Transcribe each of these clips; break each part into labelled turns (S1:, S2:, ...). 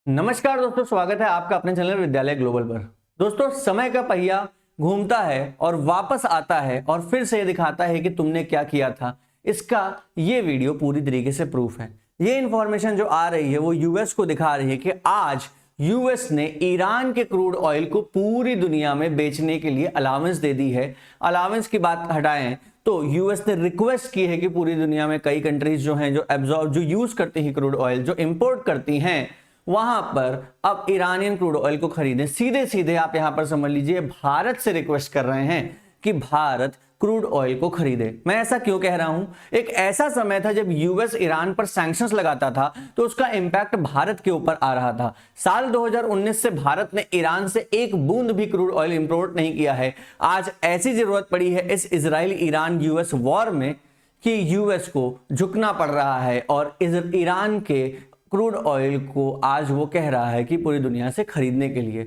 S1: नमस्कार दोस्तों, स्वागत है आपका अपने चैनल विद्यालय ग्लोबल पर। दोस्तों, समय का पहिया घूमता है और वापस आता है और फिर से दिखाता है कि तुमने क्या किया था। इसका ये वीडियो पूरी तरीके से प्रूफ है। ये इंफॉर्मेशन जो आ रही है वो यूएस को दिखा रही है कि आज यूएस ने ईरान के क्रूड ऑयल को पूरी दुनिया में बेचने के लिए अलाउंस दे दी है। अलाउंस की बात हटाएं तो यूएस ने रिक्वेस्ट की है कि पूरी दुनिया में कई कंट्रीज जो हैं जो यूज करती हैं क्रूड ऑयल, जो इंपोर्ट करती हैं, वहां पर अब ईरानियन क्रूड ऑयल को खरीदें। सीधे सीधे आप यहां पर समझ लीजिए भारत से रिक्वेस्ट कर रहे हैं कि भारत क्रूड ऑयल को खरीदे। मैं ऐसा क्यों कह रहा हूं? एक ऐसा समय था जब यूएस ईरान पर सैंक्शंस लगाता था तो उसका इंपैक्ट भारत के ऊपर आ रहा था। साल 2019 से भारत ने ईरान से एक बूंद भी क्रूड ऑयल इंपोर्ट नहीं किया है। आज ऐसी जरूरत पड़ी है इस इजराइल ईरान यूएस वॉर में कि यूएस को झुकना पड़ रहा है और ईरान के क्रूड ऑयल को आज वो कह रहा है कि पूरी दुनिया से खरीदने के लिए।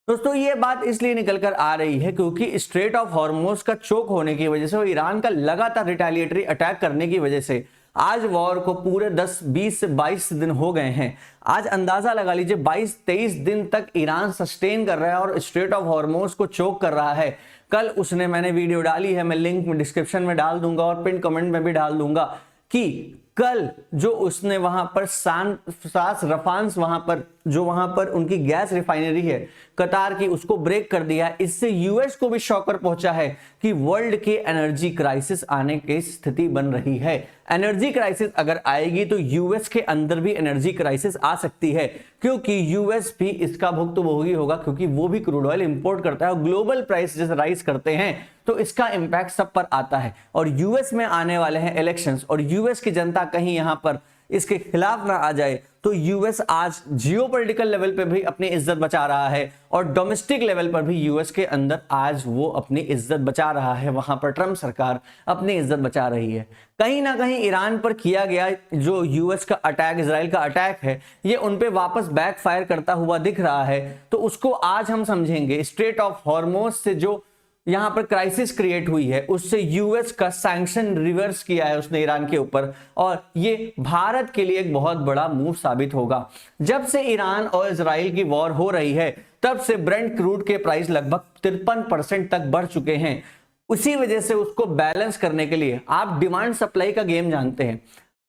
S1: दोस्तों, ये बात इसलिए निकल कर आ रही है क्योंकि स्ट्रेट ऑफ हॉर्मुज का चोक होने की वजह से और ईरान का लगातार रिटेलिएटरी अटैक करने की वजह से आज वॉर को पूरे 10, 20 से 22 दिन हो गए हैं। आज अंदाजा लगा लीजिए 22-23 दिन तक ईरान सस्टेन कर रहा है और स्ट्रेट ऑफ हॉर्मुज को चोक कर रहा है। कल मैंने वीडियो डाली है, मैं लिंक डिस्क्रिप्शन में डाल दूंगा और पिन कमेंट में भी डाल दूंगा कि कल जो उसने वहां पर सास रफांस वहां पर उनकी गैस रिफाइनरी है कतार की, उसको ब्रेक कर दिया। इससे यूएस को भी शॉकर पहुंचा है कि वर्ल्ड के एनर्जी क्राइसिस आने की स्थिति बन रही है। एनर्जी क्राइसिस अगर आएगी तो यूएस के अंदर भी एनर्जी क्राइसिस आ सकती है क्योंकि यूएस भी इसका भुक्तभोगी होगा क्योंकि वो भी क्रूड ऑयल इंपोर्ट करता है और ग्लोबल प्राइस जैसे राइज करते हैं तो इसका इंपैक्ट सब पर आता है। और यूएस में आने वाले हैं इलेक्शंस और यूएस की जनता कहीं यहां पर इसके खिलाफ ना आ जाए तो यूएस आज जियोपॉलिटिकल लेवल पे भी अपनी इज्जत बचा रहा है और डोमेस्टिक लेवल पर भी यूएस के अंदर आज वो अपनी इज्जत बचा रहा है। वहां पर ट्रंप सरकार अपनी इज्जत बचा रही है। कहीं ना कहीं ईरान पर किया गया जो यूएस का अटैक, इजराइल का अटैक है, ये उन पे वापस बैकफायर करता हुआ दिख रहा है। तो उसको आज हम समझेंगे। स्ट्रेट ऑफ हॉर्मुज से जो यहां पर क्राइसिस क्रिएट हुई है उससे यूएस का सैंक्शन रिवर्स किया है उसने ईरान के ऊपर और ये भारत के लिए एक बहुत बड़ा मूव साबित होगा। जब से ईरान और इजराइल की वॉर हो रही है तब से ब्रेंट क्रूड के प्राइस लगभग 53% तक बढ़ चुके हैं। उसी वजह से उसको बैलेंस करने के लिए आप डिमांड सप्लाई का गेम जानते हैं।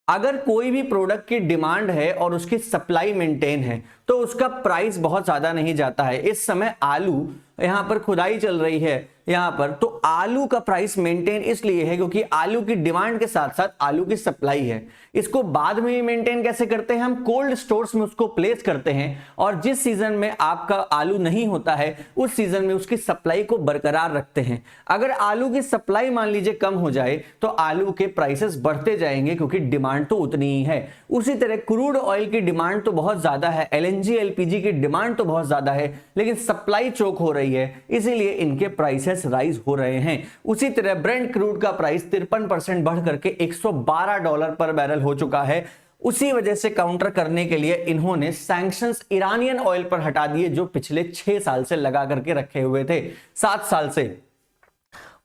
S1: अगर कोई भी प्रोडक्ट की डिमांड है और उसकी सप्लाई मेंटेन है तो उसका प्राइस बहुत ज्यादा नहीं जाता है। इस समय आलू यहां पर खुदाई चल रही है यहां पर, तो आलू का प्राइस मेंटेन इसलिए है क्योंकि आलू की डिमांड के साथ साथ आलू की सप्लाई है। इसको बाद में मेंटेन कैसे करते हैं? हम कोल्ड स्टोर्स में उसको प्लेस करते हैं और जिस सीजन में आपका आलू नहीं होता है उस सीजन में उसकी सप्लाई को बरकरार रखते हैं। अगर आलू की सप्लाई मान लीजिए कम हो जाए तो आलू के प्राइसेस बढ़ते जाएंगे क्योंकि डिमांड तो उतनी ही है। उसी तरह क्रूड ऑयल की डिमांड तो बहुत ज्यादा है, एलएनजी एलपीजी की डिमांड तो बहुत ज्यादा है, लेकिन सप्लाई चोक हो रही है, इसीलिए इनके प्राइसेस राइज हो रहे हैं। उसी तरह ब्रेंट क्रूड का प्राइस 53% बढ़ करके $112 पर बैरल हो चुका है। उसी वजह से काउंटर करने के लिए इन्होंने सैंक्शंस ईरानियन ऑयल पर हटा दिए जो पिछले 6 साल से लगा करके रखे हुए थे, 7 साल से।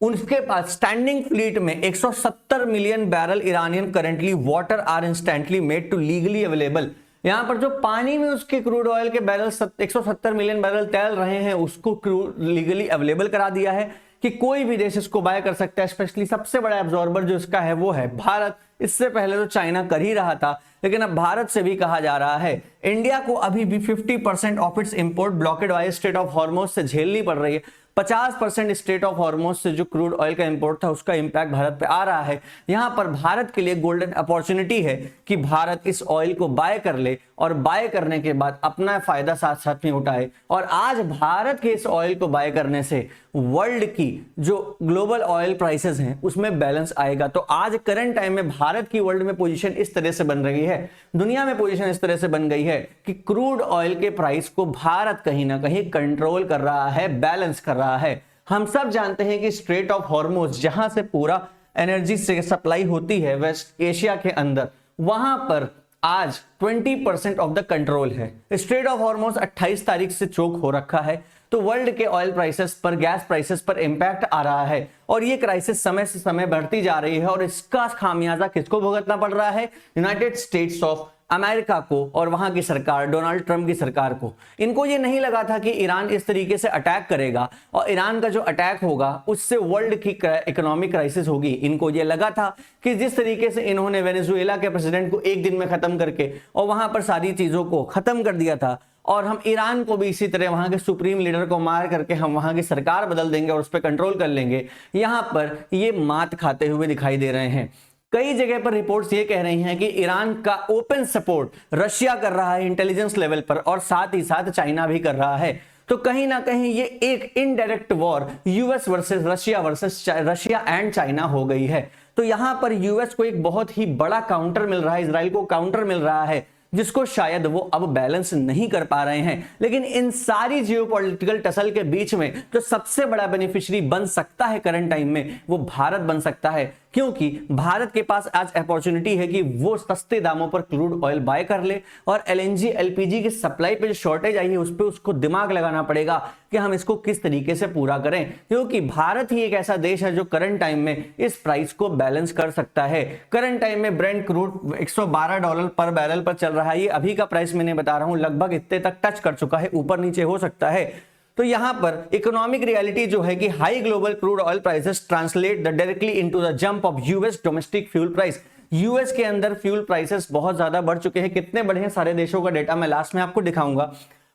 S1: उनके पास स्टैंडिंग फ्लीट में 170 million barrel Iranian currently water are instantly made to legally available. यहां पर जो पानी में उसके क्रूड ऑयल के बैरल 170 मिलियन बैरल तैर रहे हैं उसको लीगली अवेलेबल करा दिया है कि कोई भी देश इसको बाय कर सकता है। स्पेशली सबसे बड़ा एब्जॉर्बर जो इसका है वो है भारत। इससे पहले तो चाइना कर ही रहा था लेकिन अब भारत से भी कहा जा रहा है। इंडिया को अभी भी 50% of its import blockade by strait of Hormuz से झेलनी पड़ रही है। 50% स्ट्रेट ऑफ हॉर्मुज से जो क्रूड ऑयल का इंपोर्ट था उसका इंपैक्ट भारत पे आ रहा है। यहां पर भारत के लिए गोल्डन अपॉर्चुनिटी है कि भारत इस ऑयल को बाय कर ले और बाय करने के बाद अपना फायदा साथ साथ में उठाए। और आज भारत के इस ऑयल को बाय करने से वर्ल्ड की जो ग्लोबल ऑयल प्राइसेस हैं उसमें बैलेंस आएगा। तो आज करंट टाइम में भारत की वर्ल्ड में पोजीशन इस तरह से बन रही है, दुनिया में पोजीशन इस तरह से बन गई है कि क्रूड ऑयल के प्राइस को भारत कहीं ना कहीं कंट्रोल कर रहा है, बैलेंस कर रहा है। हम सब जानते हैं कि स्ट्रेट ऑफ हॉर्मुज जहां से पूरा एनर्जी से सप्लाई होती है वेस्ट एशिया के अंदर, वहां पर आज 20% ऑफ द कंट्रोल है। स्ट्रेट ऑफ हॉर्मुज 28 तारीख से चोक हो रखा है तो वर्ल्ड के ऑयल प्राइसेस पर, गैस प्राइसेस पर इंपैक्ट आ रहा है और ये क्राइसिस समय से समय बढ़ती जा रही है और इसका खामियाजा किसको भुगतना पड़ रहा है? यूनाइटेड स्टेट्स ऑफ अमेरिका को और वहां की सरकार, डोनाल्ड ट्रंप की सरकार को, इनको ये नहीं लगा था कि ईरान इस तरीके से अटैक करेगा और ईरान का जो अटैक होगा उससे वर्ल्ड की इकोनॉमिक क्राइसिस होगी। इनको ये लगा था कि जिस तरीके से इन्होंने वेनेजुएला के प्रेसिडेंट को एक दिन में खत्म करके और वहां पर सारी चीजों को खत्म कर दिया था, और हम ईरान को भी इसी तरह वहां के सुप्रीम लीडर को मार करके हम वहां की सरकार बदल देंगे और उस पर कंट्रोल कर लेंगे, यहां पर ये मात खाते हुए दिखाई दे रहे हैं। कई जगह पर रिपोर्ट्स ये कह रही हैं कि ईरान का ओपन सपोर्ट रशिया कर रहा है इंटेलिजेंस लेवल पर, और साथ ही साथ चाइना भी कर रहा है। तो कहीं ना कहीं ये एक indirect war US versus Russia and China हो गई है। तो यहां पर यूएस को एक बहुत ही बड़ा काउंटर मिल रहा है, इजराइल को काउंटर मिल रहा है, जिसको शायद वो अब बैलेंस नहीं कर पा रहे हैं। लेकिन इन सारी जियोपॉलिटिकल टसल के बीच में जो सबसे बड़ा बेनिफिशियरी बन सकता है करंट टाइम में, वो भारत बन सकता है, क्योंकि भारत के पास आज अपॉर्चुनिटी है कि वो सस्ते दामों पर क्रूड ऑयल बाय कर ले, और एलएनजी एलपीजी की सप्लाई पे जो शॉर्टेज आई है उस पर उसको दिमाग लगाना पड़ेगा कि हम इसको किस तरीके से पूरा करें, क्योंकि भारत ही एक ऐसा देश है जो करंट टाइम में इस प्राइस को बैलेंस कर सकता है। करंट टाइम में ब्रेंट क्रूड $112 पर बैरल पर चल रहा है। ये अभी का प्राइस मैंने बता रहा हूं, लगभग इतने तक टच कर चुका है, ऊपर नीचे हो सकता है। तो यहां पर इकोनॉमिक रियलिटी जो है कि high global crude oil prices translate directly into the jump of US domestic fuel price. US के अंदर फ्यूल प्राइसेस बहुत ज्यादा बढ़ चुके हैं। कितने बढ़े हैं सारे देशों का डेटा मैं लास्ट में आपको दिखाऊंगा।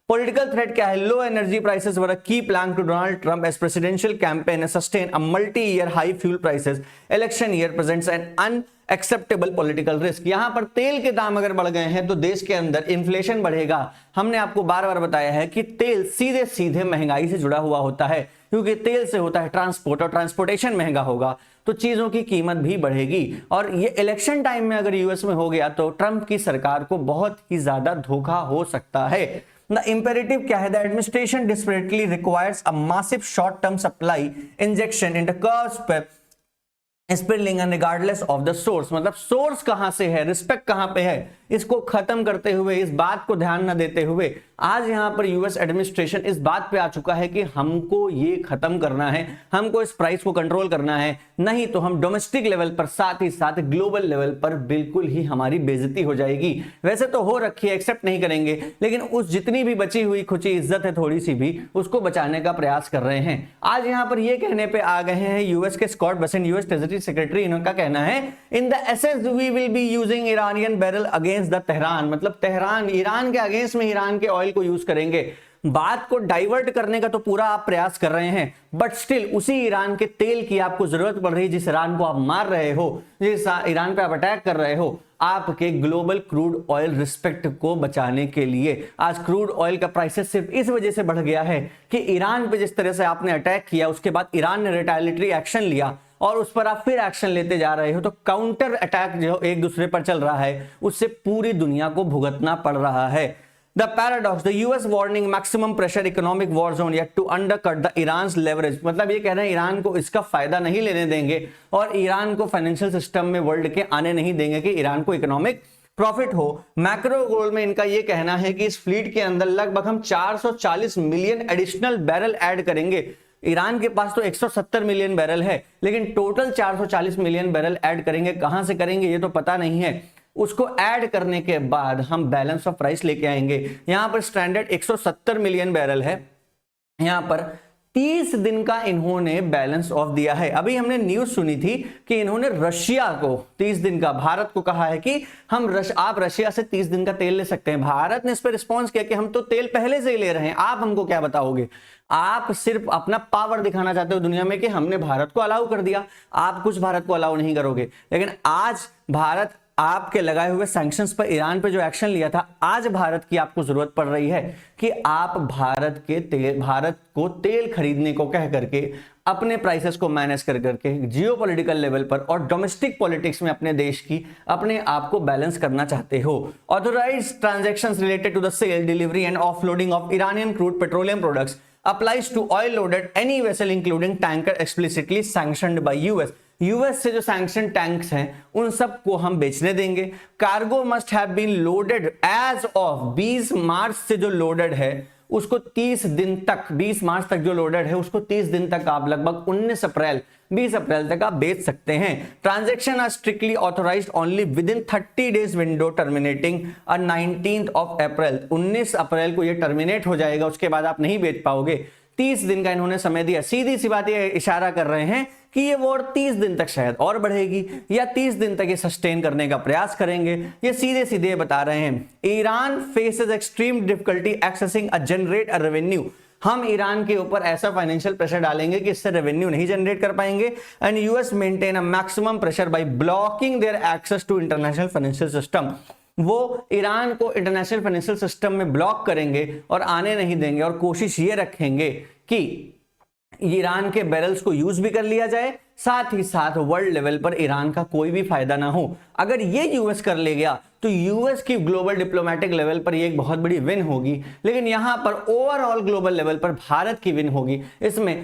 S1: पॉलिटिकल थ्रेट क्या है? Low energy prices were a key plan to Donald Trump as presidential campaign sustain a multi year high fuel prices. Election year presents an unacceptable political risk. यहां पर तेल के दाम अगर बढ़ गए हैं तो देश के अंदर इन्फ्लेशन बढ़ेगा। हमने आपको बार बार बताया है कि तेल सीधे सीधे महंगाई से जुड़ा हुआ होता है, क्योंकि तेल से होता है ट्रांसपोर्ट, और ट्रांसपोर्टेशन महंगा होगा तो चीजों की कीमत भी बढ़ेगी। और ये इलेक्शन टाइम में अगर यूएस में हो गया तो ट्रंप की सरकार को बहुत ही ज्यादा धोखा हो सकता है। The imperative क्या है? The administration desperately requires a massive short-term supply injection into curve spiralling and regardless of the source. मतलब सोर्स कहां से है, रिस्पेक्ट कहां पे है, इसको खत्म करते हुए, इस बात को ध्यान न देते हुए आज यहां पर यूएस एडमिनिस्ट्रेशन इस बात पे आ चुका है कि हमको ये खत्म करना है, हमको इस प्राइस को कंट्रोल करना है, नहीं तो हम डोमेस्टिक लेवल पर साथ ही साथ ग्लोबल लेवल पर बिल्कुल ही हमारी बेइज्जती हो जाएगी। वैसे तो हो रखी है, एक्सेप्ट नहीं करेंगे, लेकिन उस जितनी भी बची हुई खुची इज्जत है थोड़ी सी भी, उसको बचाने का प्रयास कर रहे हैं। आज यहां पर ये कहने पे आ गए हैं यूएस के Scott Bessent, US treasury secretary, इनका कहना है in the essence we will be using Iranian barrel against the Tehran. मतलब तेहरान, ईरान के अगेंस्ट में ईरान के ऑयल को यूज करेंगे। बात को डाइवर्ट करने का तो पूरा आप प्रयास कर रहे हैं, बट स्टिल उसी ईरान के तेल की आपको जरूरत पड़ रही है जिस ईरान को आप मार रहे हो, जिस ईरान पे आप अटैक कर रहे हो, आपके ग्लोबल क्रूड ऑयल रिस्पेक्ट को बचाने के लिए। आज क्रूड ऑयल का प्राइसेस सिर्फ इस वजह से बढ़ गया है कि ईरान पे जिस तरह से आपने अटैक किया, उसके बाद ईरान ने रिटेलिएटरी एक्शन लिया और उस पर आप फिर एक्शन लेते जा रहे हो, तो काउंटर अटैक जो एक दूसरे पर चल रहा है उससे पूरी दुनिया को भुगतना पड़ रहा है। The paradox, the US warning maximum pressure economic war zone yet to undercut the Iran's leverage। मतलब ये कह रहे हैं ईरान को इसका फायदा नहीं लेने देंगे और ईरान को फाइनेंशियल सिस्टम में वर्ल्ड के आने नहीं देंगे कि ईरान को इकोनॉमिक प्रॉफिट हो। मैक्रो गोल में इनका ये कहना है कि इस फ्लीट के अंदर लगभग हम 440 मिलियन एडिशनल बैरल ऐड करेंगे। ईरान के पास तो 170 मिलियन बैरल है, लेकिन टोटल 440 मिलियन बैरल ऐड करेंगे। कहां से करेंगे ये तो पता नहीं है। उसको ऐड करने के बाद हम बैलेंस ऑफ प्राइस लेके आएंगे। यहां पर स्टैंडर्ड 170 मिलियन बैरल है, यहां पर 30 दिन का इन्होंने बैलेंस ऑफ दिया है। अभी हमने न्यूज सुनी थी कि इन्होंने रशिया को 30 दिन का, भारत को कहा है कि आप रशिया से 30 दिन का तेल ले सकते हैं। भारत ने इस पर रिस्पॉन्स किया कि हम तो तेल पहले से ही ले रहे हैं, आप हमको क्या बताओगे। आप सिर्फ अपना पावर दिखाना चाहते हो दुनिया में कि हमने भारत को अलाउ कर दिया, आप कुछ भारत को अलाउ नहीं करोगे। लेकिन आज भारत आपके लगाए हुए सैंक्शंस पर, ईरान पे जो एक्शन लिया था, आज भारत की आपको जरूरत पड़ रही है कि आप भारत को तेल खरीदने को कह करके अपने प्राइसेस को मैनेज कर करके जियोपॉलिटिकल लेवल पर और डोमेस्टिक पॉलिटिक्स में अपने देश की अपने आप को बैलेंस करना चाहते हो। Authorised transactions related to the sale, delivery and offloading of Iranian crude petroleum products applies to oil loaded any vessel including tanker explicitly sanctioned by US। US से जो सैंक्शन टैंक्स हैं उन सब को हम बेचने देंगे। Cargo must have been loaded as of 20 March से जो लोडेड है उसको 30 दिन तक, 20 मार्च तक जो लोडेड है उसको 30 दिन तक आप लगभग 20 अप्रैल तक आप बेच सकते हैं। Transaction are strictly authorised only within 30 days window terminating 19 April. 19 अप्रैल को ये टर्मिनेट हो जाएगा, उसके बाद आप नहीं बेच पाओगे। 30 दिन का इन्होंने समय दिया। सीधी सी बात ये इशारा कर रहे हैं कि ये वॉर 30 दिन तक शायद और बढ़ेगी या 30 दिन तक ये सस्टेन करने का प्रयास करेंगे। ये सीधे सीधे बता रहे हैं। Iran faces extreme difficulty accessing a generate a revenue. हम ईरान के ऊपर ऐसा फाइनेंशियल प्रेशर डालेंगे कि इससे रेवेन्यू नहीं जनरेट कर पाएंगे। And US maintain a maximum pressure by blocking their access to international financial system. वो ईरान को इंटरनेशनल फाइनेंशियल सिस्टम में ब्लॉक करेंगे और आने नहीं देंगे, और कोशिश ये रखेंगे कि ईरान के बैरल्स को यूज भी कर लिया जाए, साथ ही साथ वर्ल्ड लेवल पर ईरान का कोई भी फायदा ना हो। अगर ये यूएस कर ले गया तो यूएस की ग्लोबल डिप्लोमेटिक लेवल पर ये एक बहुत बड़ी विन होगी, लेकिन यहां पर ओवरऑल ग्लोबल लेवल पर भारत की विन होगी। इसमें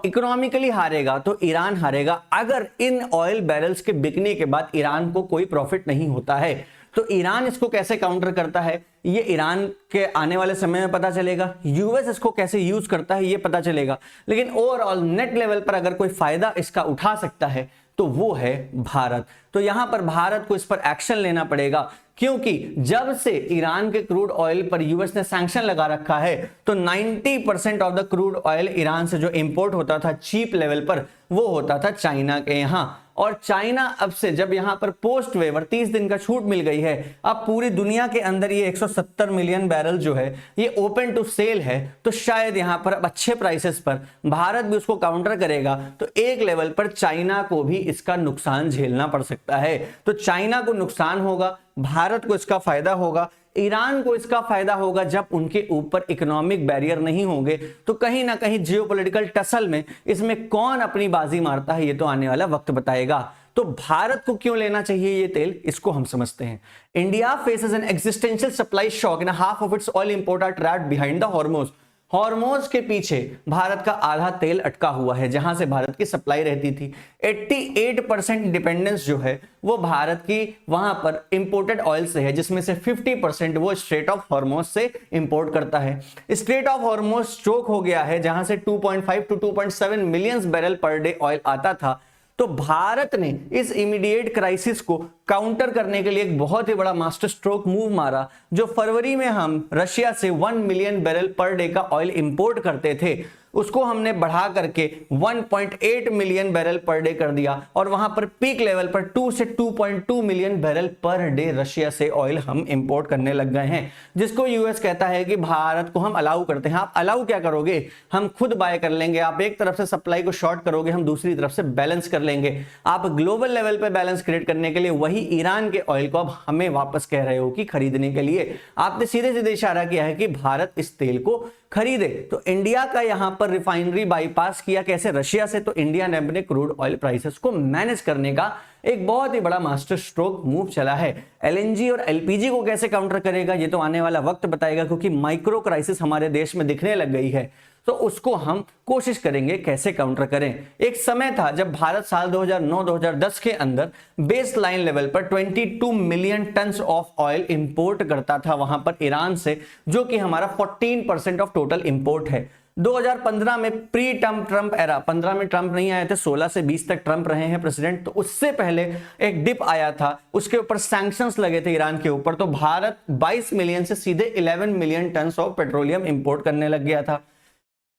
S1: इकोनॉमिकली हारेगा तो ईरान हारेगा। अगर इन ऑयल बैरल्स के बिकने के बाद ईरान को कोई प्रॉफिट नहीं होता है तो ईरान इसको कैसे काउंटर करता है ये ईरान के आने वाले समय में पता चलेगा। यूएस इसको कैसे यूज करता है ये पता चलेगा, लेकिन ओवरऑल नेट लेवल पर अगर कोई फायदा इसका उठा सकता है तो वो है भारत। तो यहां पर भारत को इस पर एक्शन लेना पड़ेगा, क्योंकि जब से ईरान के क्रूड ऑयल पर यूएस ने सैंक्शन लगा रखा है तो 90% of the crude oil Iran से जो इंपोर्ट होता था चीप लेवल पर वो होता था चाइना के यहां। और चाइना अब से जब यहां पर पोस्ट वेवर 30 दिन का छूट मिल गई है, अब पूरी दुनिया के अंदर ये 170 मिलियन बैरल जो है ये ओपन टू सेल है, तो शायद यहां पर अच्छे प्राइसेस पर भारत भी उसको काउंटर करेगा तो एक लेवल पर चाइना को भी इसका नुकसान झेलना पड़ सकता है। तो चाइना को नुकसान होगा, भारत को इसका फायदा होगा, ईरान को इसका फायदा होगा। जब उनके ऊपर इकोनॉमिक बैरियर नहीं होंगे तो कहीं ना कहीं जियोपॉलिटिकल टसल में इसमें कौन अपनी बाजी मारता है ये तो आने वाला वक्त बताएगा। तो भारत को क्यों लेना चाहिए ये तेल, इसको हम समझते हैं। India faces an existential supply shock and half of its oil import are trapped behind the Hormuz. Hormuz के पीछे भारत का आधा तेल अटका हुआ है, जहां से भारत की सप्लाई रहती थी। 88% डिपेंडेंस जो है वो भारत की वहां पर इंपोर्टेड ऑयल से है, जिसमें से 50% वो स्ट्रेट ऑफ हॉर्मोज से इंपोर्ट करता है। स्ट्रेट ऑफ हॉर्मोज चोक हो गया है, जहां से 2.5 to 2.7 million barrel per day oil आता था। तो भारत ने इस इमीडिएट क्राइसिस को काउंटर करने के लिए एक बहुत ही बड़ा मास्टर स्ट्रोक मूव मारा। जो फरवरी में हम रशिया से 1 मिलियन बैरल पर डे का ऑयल इंपोर्ट करते थे, उसको हमने बढ़ा करके 1.8 मिलियन बैरल पर डे कर दिया, और वहां पर पीक लेवल पर 2 से 2.2 million barrel per day Russia से ऑयल हम इंपोर्ट करने लग गए हैं, जिसको यूएस कहता है कि भारत को हम अलाउ करते हैं। आप अलाउ क्या करोगे, हम खुद बाय कर लेंगे। आप एक तरफ से सप्लाई को शॉर्ट करोगे, हम दूसरी तरफ से बैलेंस कर लेंगे। आप ग्लोबल लेवल पर बैलेंस क्रिएट करने के लिए वही ईरान के ऑयल को अब हमें वापस कह रहे हो कि खरीदने के लिए। आपने सीधे सीधे इशारा किया है कि भारत इस तेल को खरीदे। तो इंडिया का यहां पर रिफाइनरी बाईपास किया कैसे, रशिया से। तो इंडिया ने अपने क्रूड ऑयल प्राइसेस को मैनेज करने का एक बहुत ही बड़ा मास्टर स्ट्रोक मूव चला है। एलएनजी और एलपीजी को कैसे काउंटर करेगा ये तो आने वाला वक्त बताएगा, क्योंकि माइक्रो क्राइसिस हमारे देश में दिखने लग गई है, तो उसको हम कोशिश करेंगे कैसे काउंटर करें। एक समय था जब भारत साल 2009-2010 के अंदर बेस लाइन लेवल पर 22 million ton of oil import करता था वहां पर ईरान से, जो कि हमारा 14% ऑफ टोटल इंपोर्ट है। 2015 में प्री ट्रंप एरा, 15 में ट्रंप नहीं आए थे, 16 से 20 तक ट्रंप रहे हैं प्रेसिडेंट, तो उससे पहले एक डिप आया था, उसके ऊपर सैंक्शंस लगे थे ईरान के ऊपर, तो भारत 22 मिलियन से सीधे 11 million ton of petroleum import करने लग गया था।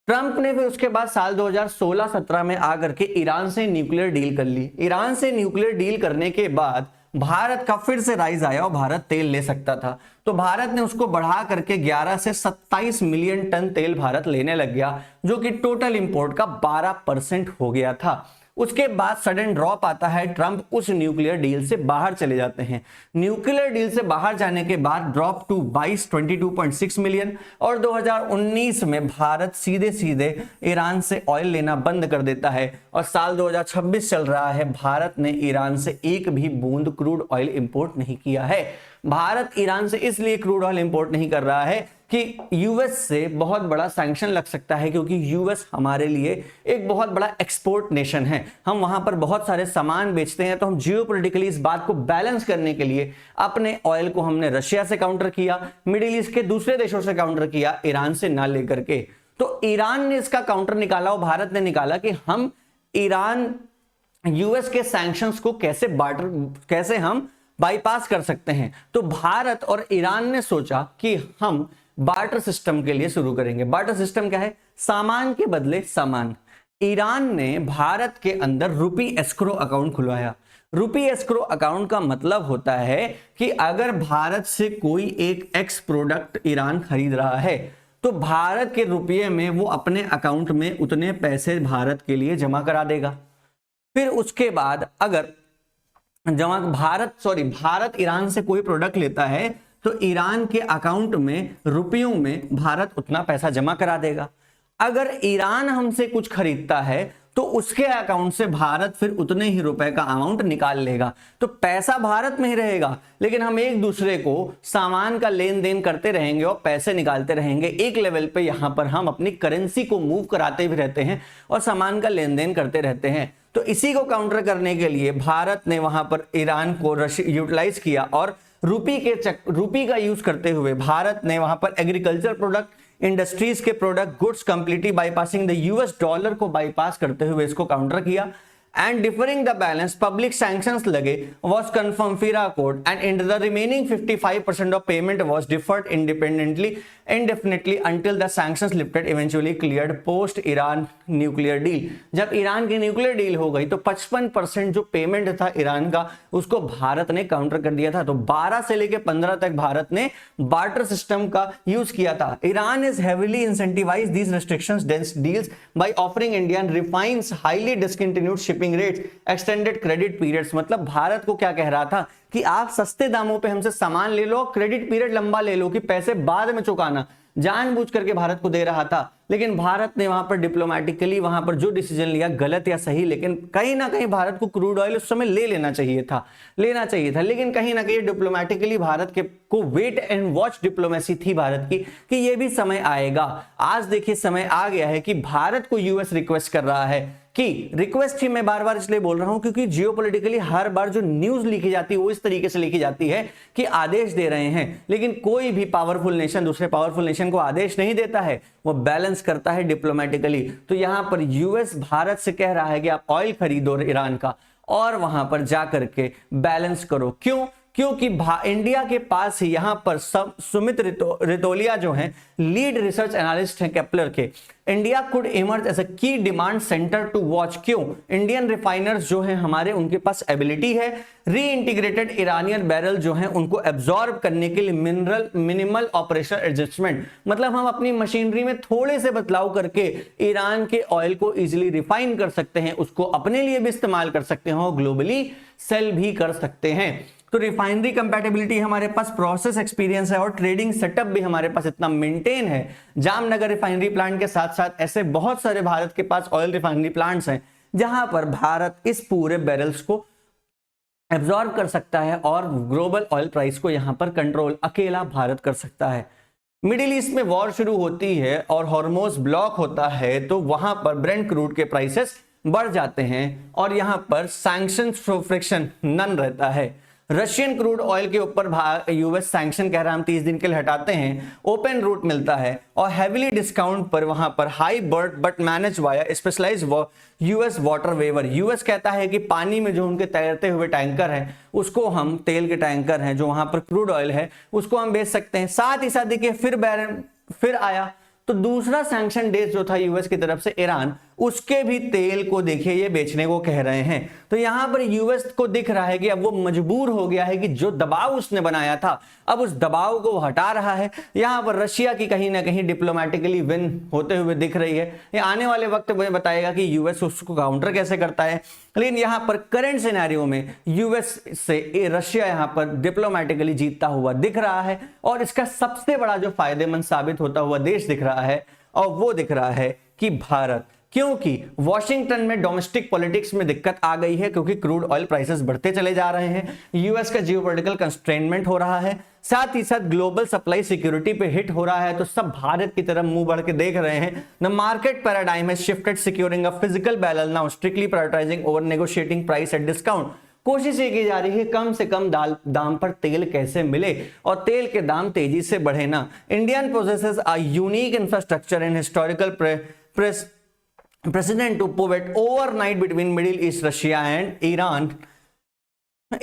S1: ट्रंप ने फिर उसके बाद साल 2016-17 में आकर के ईरान से न्यूक्लियर डील कर ली। ईरान से न्यूक्लियर डील करने के बाद भारत का फिर से राइज आया और भारत तेल ले सकता था, तो भारत ने उसको बढ़ा करके 11 से 27 मिलियन टन तेल भारत लेने लग गया, जो कि टोटल इंपोर्ट का 12% हो गया था। उसके बाद सडन ड्रॉप आता है, ट्रंप उस न्यूक्लियर डील से बाहर चले जाते हैं। न्यूक्लियर डील से बाहर जाने के बाद ड्रॉप टू 22.6 मिलियन, और 2019 में भारत सीधे सीधे ईरान से ऑयल लेना बंद कर देता है, और साल 2026 चल रहा है, भारत ने ईरान से एक भी बूंद क्रूड ऑयल इंपोर्ट नहीं किया है। भारत ईरान से इसलिए क्रूड ऑयल इंपोर्ट नहीं कर रहा है कि यूएस से बहुत बड़ा सैंक्शन लग सकता है, क्योंकि यूएस हमारे लिए एक बहुत बड़ा एक्सपोर्ट नेशन है, हम वहां पर बहुत सारे सामान बेचते हैं। तो हम जियोपॉलिटिकली इस बात को बैलेंस करने के लिए अपने ऑयल को हमने रशिया से काउंटर किया, मिडिल ईस्ट के दूसरे देशों से काउंटर किया, ईरान से ना लेकर के। तो ईरान ने इसका काउंटर निकाला और भारत ने निकाला कि हम ईरान यूएस के सैंक्शंस को कैसे हम बाईपास कर सकते हैं। तो भारत और ईरान ने सोचा कि हम बार्टर सिस्टम के लिए शुरू करेंगे। बार्टर सिस्टम क्या है? सामान के बदले सामान। ईरान ने भारत के अंदर रुपी एस्क्रो अकाउंट खुलवाया। रुपी एस्क्रो अकाउंट का मतलब होता है कि अगर भारत से कोई एक एक्स प्रोडक्ट ईरान खरीद रहा है तो भारत के रुपये में वो अपने अकाउंट में उतने पैसे भारत के लिए जमा करा देगा। फिर उसके बाद अगर भारत ईरान से कोई प्रोडक्ट लेता है तो ईरान के अकाउंट में रुपयों में भारत उतना पैसा जमा करा देगा। अगर ईरान हमसे कुछ खरीदता है तो उसके अकाउंट से भारत फिर उतने ही रुपए का अमाउंट निकाल लेगा। तो पैसा भारत में ही रहेगा, लेकिन हम एक दूसरे को सामान का लेन देन करते रहेंगे और पैसे निकालते रहेंगे। एक लेवल पे यहां पर हम अपनी करेंसी को मूव कराते भी रहते हैं और सामान का लेन देन करते रहते हैं। तो इसी को काउंटर करने के लिए भारत ने वहां पर ईरान को यूटिलाइज किया और रूपी का यूज करते हुए भारत ने वहां पर एग्रीकल्चर प्रोडक्ट, इंडस्ट्रीज के product, goods completely bypassing the US dollar को बाईपास करते हुए इसको काउंटर किया। And differing the balance public sanctions लगे was confirmed FIRA code and in the remaining 55% of payment was deferred indefinitely until the sanctions lifted eventually cleared post Iran nuclear deal। जब Iran की nuclear deal हो गई तो 55% जो payment था Iran का उसको भारत ने काउंटर कर दिया था। तो 12 से लेकर 15 तक भारत ने बार्टर सिस्टम का यूज किया था। Iran is heavily incentivise these restrictions deals by offering Indian refines highly discontinued shipping rates, extended credit periods. मतलब भारत को क्या कह रहा था कि आप सस्ते दामों पे हमसे सामान ले लो, क्रेडिट पीरियड लंबा ले लो कि पैसे बाद में चुकाना, जानबूझ करके भारत को दे रहा था। लेकिन भारत ने वहां पर डिप्लोमेटिकली वहां पर जो डिसीजन लिया, गलत या सही, लेकिन कहीं ना कहीं भारत को क्रूड ऑयल उस समय लेना चाहिए था। लेकिन कहीं ना कहीं डिप्लोमेटिकली भारत के को वेट एंड वॉच डिप्लोमेसी थी भारत की कि ये भी समय आएगा। आज देखिए समय आ गया है कि भारत को यूएस रिक्वेस्ट कर रहा है कि रिक्वेस्ट ही मैं बार बार इसलिए बोल रहा हूं क्योंकि जियोपॉलिटिकली हर बार जो न्यूज लिखी जाती है वो इस तरीके से लिखी जाती है कि आदेश दे रहे हैं, लेकिन कोई भी पावरफुल नेशन दूसरे पावरफुल नेशन को आदेश नहीं देता है, वो बैलेंस करता है डिप्लोमेटिकली। तो यहां पर यूएस भारत से कह रहा है कि आप ऑयल खरीदो ईरान का और वहां पर जाकर के बैलेंस करो। क्योंकि इंडिया के पास ही यहां पर सुमित रितोलिया जो हैं लीड रिसर्च एनालिस्ट हैं केपलर के, India could emerge as a key demand centre to watch. क्यों? इंडियन रिफाइनर्स जो हैं हमारे, उनके पास एबिलिटी है री इंटीग्रेटेड इरानियन बैरल जो हैं उनको एब्जॉर्ब करने के लिए मिनिमल ऑपरेशनल एडजस्टमेंट, मतलब हम अपनी मशीनरी में थोड़े से बदलाव करके ईरान के ऑयल को इजिली रिफाइन कर सकते हैं, उसको अपने लिए भी इस्तेमाल कर सकते हैं और ग्लोबली सेल भी कर सकते हैं। तो रिफाइनरी कंपैटिबिलिटी हमारे पास, प्रोसेस एक्सपीरियंस है और ट्रेडिंग सेटअप भी हमारे पास इतना मेंटेन है। जामनगर रिफाइनरी प्लांट के साथ साथ ऐसे बहुत सारे भारत के पास ऑयल रिफाइनरी प्लांट्स हैं जहां पर भारत इस पूरे बैरल्स को एब्जॉर्ब कर सकता है और ग्लोबल ऑयल प्राइस को यहां पर कंट्रोल अकेला भारत कर सकता है। मिडिल ईस्ट में वॉर शुरू होती है और हॉर्मोज ब्लॉक होता है तो वहां पर ब्रेंट क्रूड के प्राइसेस बढ़ जाते हैं और यहां पर सैंक्शंस फ्रिक्शन नन रहता है। रशियन क्रूड ऑयल के ऊपर यूएस सैंक्शन कह रहा है हम 30 दिन के लिए हटाते हैं, ओपन रूट मिलता है और हेवीली डिस्काउंट पर वहां पर हाई बर्ट but manage via specialise US water waiver. US कहता है कि पानी में जो उनके तैरते हुए टैंकर हैं उसको हम, तेल के टैंकर हैं जो वहां पर क्रूड ऑयल है उसको हम बेच सकते हैं। साथ ही साथ देखिए फिर आया तो दूसरा सैंक्शन डेज जो था यूएस की तरफ से ईरान, उसके भी तेल को देखिए ये बेचने को कह रहे हैं। तो यहां पर यूएस को दिख रहा है कि अब वो मजबूर हो गया है कि जो दबाव उसने बनाया था अब उस दबाव को हटा रहा है। यहां पर रशिया की कहीं ना कहीं डिप्लोमेटिकली विन होते हुए दिख रही है। ये आने वाले वक्त में बताएगा कि यूएस उसको काउंटर कैसे करता है, लेकिन यहां पर करंट सिनेरियो में यूएस से रशिया यहां पर डिप्लोमेटिकली जीतता हुआ दिख रहा है और इसका सबसे बड़ा जो फायदेमंद साबित होता हुआ देश दिख रहा है और वो दिख रहा है कि भारत। क्योंकि वॉशिंगटन में डोमेस्टिक पॉलिटिक्स में दिक्कत आ गई है, क्योंकि क्रूड ऑयल प्राइसेस बढ़ते चले जा रहे हैं, यूएस का जियोपॉलिटिकल कंस्ट्रेनमेंट हो रहा है, साथ ही साथ ग्लोबल सप्लाई सिक्योरिटी पे हिट हो रहा है। तो सब भारत की तरफ मुंह बढ़ के देख रहे हैं। The market paradigm has shifted, securing a physical balance now strictly prioritising over negotiating price at discount. कोशिश ये की जा रही है कम से कम दाम पर तेल कैसे मिले और तेल के दाम तेजी से बढ़े ना। Indian possesses a unique infrastructure and historical precedent to pivot overnight between Middle East, Russia and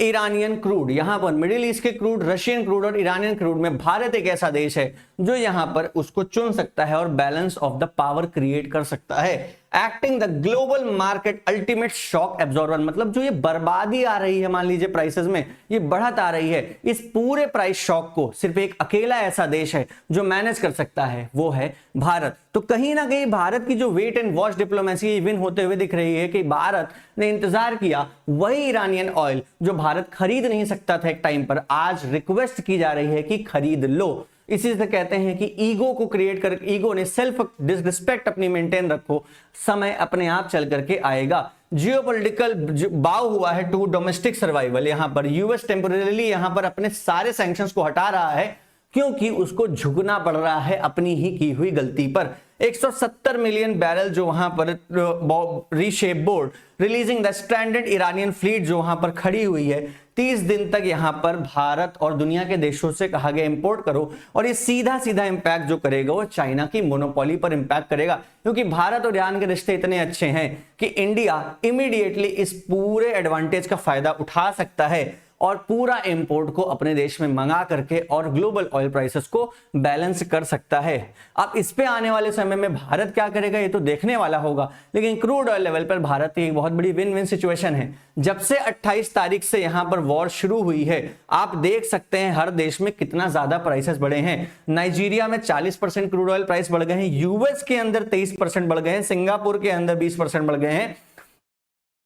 S1: Iranian crude. यहां पर मिडिल ईस्ट के क्रूड, रशियन क्रूड और ईरानियन क्रूड में भारत एक ऐसा देश है जो यहां पर उसको चुन सकता है और balance of the power create कर सकता है। Acting the global market ultimate shock absorber, मतलब जो ये बर्बादी आ रही है, मान लीजिए प्राइसेस में ये बढ़त आ रही है, इस पूरे प्राइस शॉक को सिर्फ एक अकेला ऐसा देश है जो मैनेज कर सकता है, वो है भारत। तो कहीं ना कहीं भारत की जो wait and watch diplomacy win होते हुए दिख रही है कि भारत ने इंतजार किया, वही ईरानियन ऑयल जो भारत खरीद नहीं सकता था एक टाइम पर, आज रिक्वेस्ट की जा रही है कि खरीद लो। इसी से कहते हैं कि ईगो को क्रिएट कर, ईगो ने सेल्फ डिसरिस्पेक्ट अपनी मेंटेन रखो, समय अपने आप चल करके आएगा। जियोपॉलिटिकल बाव हुआ है टू डोमेस्टिक सर्वाइवल। यहां पर यूएस टेम्परेरीली यहां पर अपने सारे सैंक्शंस को हटा रहा है क्योंकि उसको झुकना पड़ रहा है अपनी ही की हुई गलती पर। 170 मिलियन बैरल जो वहां पर reshape board releasing the stranded Iranian fleet जो वहां पर खड़ी हुई है, 30 दिन तक यहां पर भारत और दुनिया के देशों से कहा गया इंपोर्ट करो, और ये सीधा सीधा इंपैक्ट जो करेगा वो चाइना की मोनोपोली पर इंपैक्ट करेगा, क्योंकि भारत और ईरान के रिश्ते इतने अच्छे हैं कि इंडिया इमीडिएटली इस पूरे एडवांटेज का फायदा उठा सकता है और पूरा इंपोर्ट को अपने देश में मंगा करके और ग्लोबल ऑयल प्राइसेस को बैलेंस कर सकता है। अब इस पे आने वाले समय में भारत क्या करेगा ये तो देखने वाला होगा, लेकिन क्रूड ऑयल लेवल पर भारत की एक बहुत बड़ी विन विन सिचुएशन है। जब से 28 तारीख से यहां पर वॉर शुरू हुई है, आप देख सकते हैं हर देश में कितना ज्यादा प्राइसेस बढ़े हैं। नाइजीरिया में 40% क्रूड ऑयल प्राइस बढ़ गए हैं, यूएस के अंदर 23% बढ़ गए हैं, सिंगापुर के अंदर 20% बढ़ गए हैं,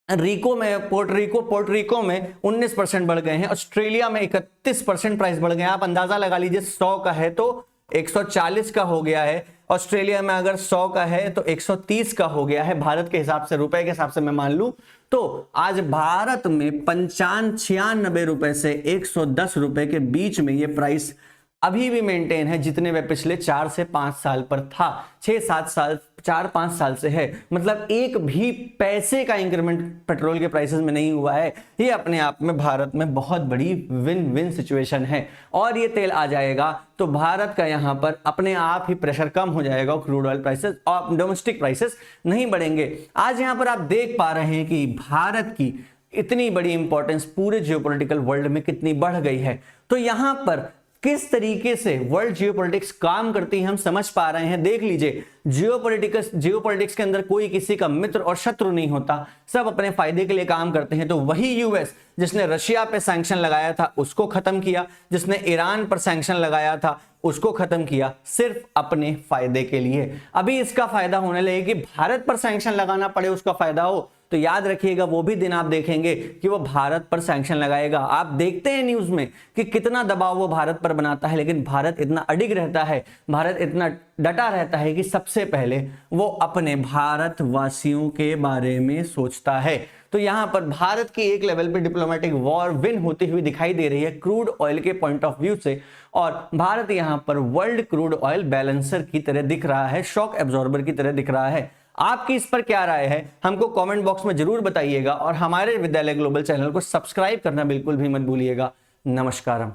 S1: पोर्टरिको में 19% बढ़ गए हैं, ऑस्ट्रेलिया में 31% प्राइस बढ़ गए हैं। आप अंदाजा लगा लीजिए 100 का है तो 140 का हो गया है, ऑस्ट्रेलिया में अगर 100 का है तो 130 का हो गया है। भारत के हिसाब से, रुपए के हिसाब से मैं मान लूं तो आज भारत में 95-96 रुपए से 110 रुपए के बीच में ये प्राइस अभी भी मेंटेन है, जितने वे पिछले 4 से 5 साल पर था, 6-7 साल 4-5 साल से है। मतलब एक भी पैसे का इंक्रीमेंट पेट्रोल के प्राइसेस में नहीं हुआ है। ये अपने आप में भारत में बहुत बड़ी विन विन सिचुएशन है, और ये तेल आ जाएगा तो भारत का यहाँ पर अपने आप ही प्रेशर कम हो जाएगा, क्रूड ऑयल प्राइसेस और डोमेस्टिक प्राइसेस नहीं बढ़ेंगे। आज यहाँ पर आप देख पा रहे हैं कि भारत की इतनी बड़ी इंपॉर्टेंस पूरे जियोपॉलिटिकल वर्ल्ड में कितनी बढ़ गई है। तो यहाँ पर किस तरीके से वर्ल्ड जियोपॉलिटिक्स काम करती है हम समझ पा रहे हैं। देख लीजिए, जियोपॉलिटिक्स के अंदर कोई किसी का मित्र और शत्रु नहीं होता, सब अपने फायदे के लिए काम करते हैं। तो वही यूएस जिसने रशिया पे सैंक्शन लगाया था उसको खत्म किया, जिसने ईरान पर सैंक्शन लगाया था उसको खत्म किया, सिर्फ अपने फायदे के लिए। अभी इसका फायदा होने लगे कि भारत पर सैंक्शन लगाना पड़े, उसका फायदा हो, तो याद रखिएगा वो भी दिन आप देखेंगे कि वो भारत पर सैंक्शन लगाएगा। आप देखते हैं न्यूज में कि कितना दबाव वो भारत पर बनाता है, लेकिन भारत इतना अडिग रहता है, भारत इतना डटा रहता है कि सबसे पहले वो अपने भारतवासियों के बारे में सोचता है। तो यहां पर भारत की एक लेवल पे डिप्लोमेटिक वॉर विन होती हुई दिखाई दे रही है क्रूड ऑयल के पॉइंट ऑफ व्यू से, और भारत यहां पर वर्ल्ड क्रूड ऑयल बैलेंसर की तरह दिख रहा है, शॉक एब्जॉर्बर की तरह दिख रहा है। आपकी इस पर क्या राय है हमको कमेंट बॉक्स में जरूर बताइएगा, और हमारे विद्यालय ग्लोबल चैनल को सब्सक्राइब करना बिल्कुल भी मत भूलिएगा। नमस्कारम।